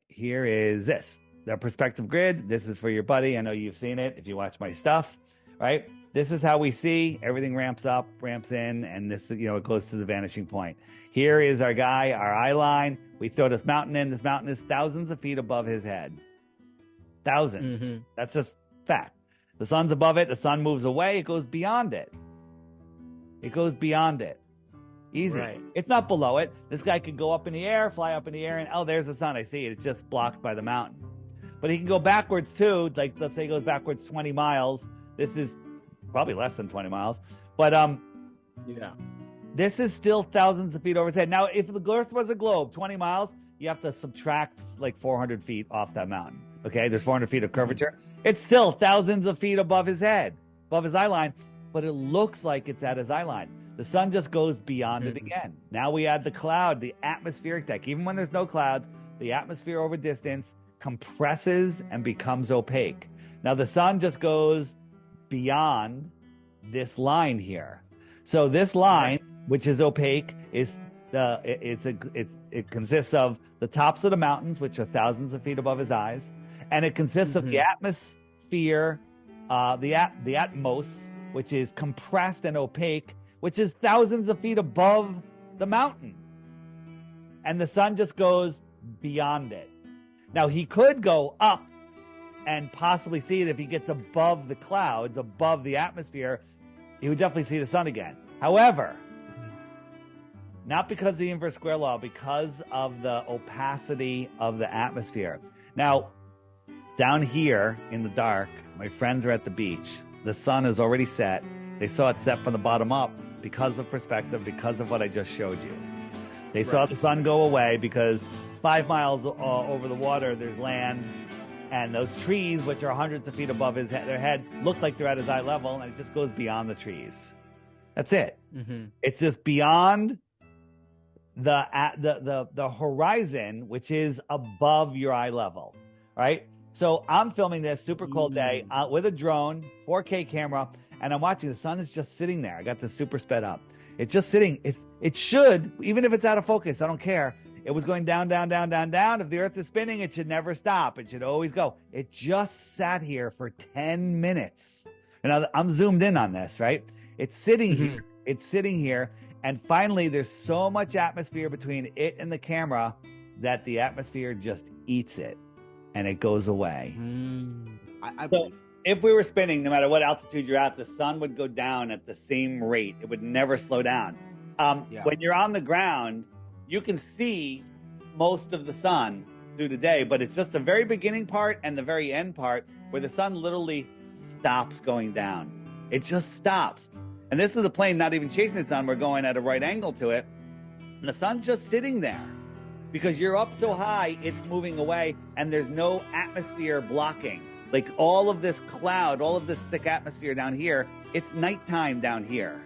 here is this. The perspective grid. This is for your buddy. I know you've seen it if you watch my stuff, right? This is how we see everything ramps up, ramps in, and this, it goes to the vanishing point. Here is our guy, our eye line. We throw this mountain in. This mountain is thousands of feet above his head. Thousands. Mhm. That's just fact. The sun's above it. The sun moves away. It goes beyond it. It goes beyond it. Easy. Right. It's not below it. This guy could go up in the air, fly up in the air, and oh, there's the sun. I see it. It's just blocked by the mountain. But he can go backwards too. Like, let's say he goes backwards 20 miles. This is probably less than 20 miles. But yeah, this is still thousands of feet over his head. Now, if the Earth was a globe, 20 miles, you have to subtract like 400 feet off that mountain. Okay, there's 400 feet of curvature. It's still thousands of feet above his head, above his eye line, but it looks like it's at his eye line. The sun just goes beyond it again. Now we add the cloud, the atmospheric deck. Even when there's no clouds, the atmosphere over distance compresses and becomes opaque. Now the sun just goes beyond this line here. So this line, which is opaque, is it consists of the tops of the mountains, which are thousands of feet above his eyes, and it consists of the atmosphere, the atmos, which is compressed and opaque, which is thousands of feet above the mountain. And the sun just goes beyond it. Now, he could go up and possibly see it if he gets above the clouds, above the atmosphere. He would definitely see the sun again. However, not because of the inverse square law, because of the opacity of the atmosphere. Now, down here in the dark, my friends are at the beach. The sun is already set. They saw it set from the bottom up because of perspective, because of what I just showed you. They saw the sun go away because 5 miles over the water, there's land, and those trees, which are hundreds of feet above their head, look like they're at his eye level, and it just goes beyond the trees. That's it. It's just beyond the horizon, which is above your eye level, right? So I'm filming this super cold day with a drone, 4K camera, and I'm watching. The sun is just sitting there. I got this super sped up. It's just sitting. It should, even if it's out of focus, I don't care. It was going down, down, down, down, down. If the Earth is spinning, it should never stop. It should always go. It just sat here for 10 minutes. And I'm zoomed in on this, right? It's sitting here. It's sitting here. And finally, there's so much atmosphere between it and the camera that the atmosphere just eats it and it goes away. So if we were spinning, no matter what altitude you're at, the sun would go down at the same rate. It would never slow down. When you're on the ground, you can see most of the sun through the day, but it's just the very beginning part and the very end part where the sun literally stops going down. It just stops. And this is the plane not even chasing the sun. We're going at a right angle to it. And the sun's just sitting there because you're up so high, it's moving away and there's no atmosphere blocking. Like all of this cloud, all of this thick atmosphere down here, it's nighttime down here,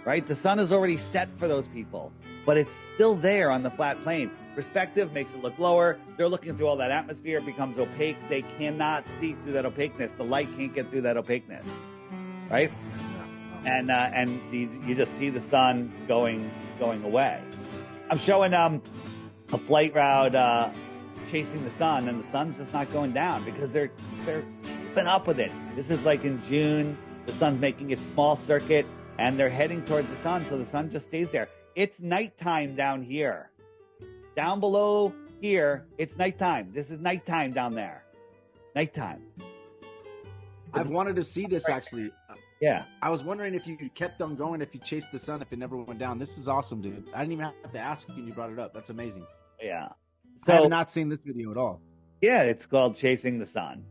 right? The sun is already set for those people, but it's still there on the flat plane. Perspective makes it look lower. They're looking through all that atmosphere, it becomes opaque. They cannot see through that opaqueness. The light can't get through that opaqueness, right? And you just see the sun going away. I'm showing a flight route chasing the sun, and the sun's just not going down because they're keeping up with it. This is like in June, the sun's making its small circuit, and they're heading towards the sun, so the sun just stays there. It's nighttime down here. Down below here, it's nighttime. This is nighttime down there. Nighttime. I've wanted to see this actually. Yeah. I was wondering if you kept on going, if you chased the sun, if it never went down. This is awesome, dude. I didn't even have to ask you and you brought it up. That's amazing. Yeah. So I have not seen this video at all. Yeah, it's called Chasing the Sun.